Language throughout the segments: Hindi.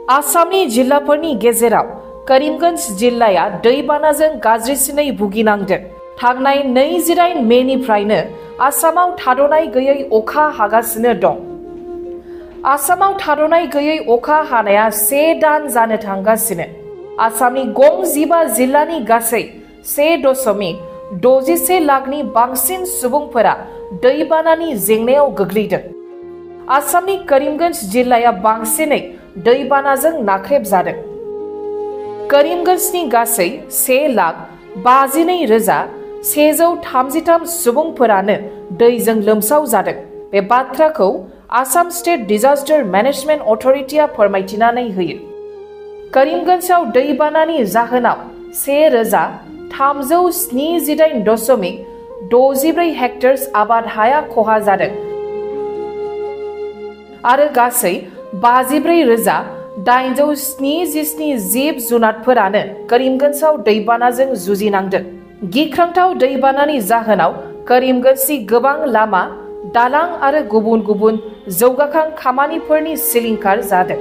आसामनि जिल्लाफोरनि गेजेराव करीमगंज जिल्लाया दैबानाजों गाज्रिसिनै भुगिनांदों। थांनाय 28 मेनिफ्रायनो आसामाव थाद'नाय गैयै अखा हागासिनो दं। आसामाव थाद'नाय गैयै अखा हानाया 1 दान जानो थांगासिनो। आसामनि गं 15 जिल्लानि गासै 1.61 लाखनि बांसिन सुबुंफोरा दैबानानि जेंनायाव गोग्लैदों। आसामनि करीमगंज जिल्लाया बांसिनै दैबानाजों नाख्रेबजादों। करीमगंजनि गासै 1,52,133 सुबुंफोरानो दैजों लोमसाव जादों। बे बाथ्राखौ आसाम स्टेट डिजास्टार मैनेजमेंट अथॉरिटीआ फोरमायथिनानै होयो। करीमगंजआव दैबानानि जाहोनाव 1,378.64 हेक्टर आबाद हाया खहा जादों आरो गासै 54,877 जिब जुनारफोरानो करीमगंजआव दैबानाजों जुजिनांदों। गिख्रंथाव दैबानानि जाहोनाव करीमगंजनि गोबां लामा, दालां आरो गुबुन गुबुन जौगाखां खामानिफोरनि सिलिंखार जादों।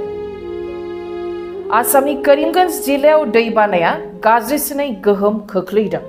आसामनि करीमगंज जिल्लायाव दैबानाया गाज्रिसिनै गोहोम खोख्लैदों।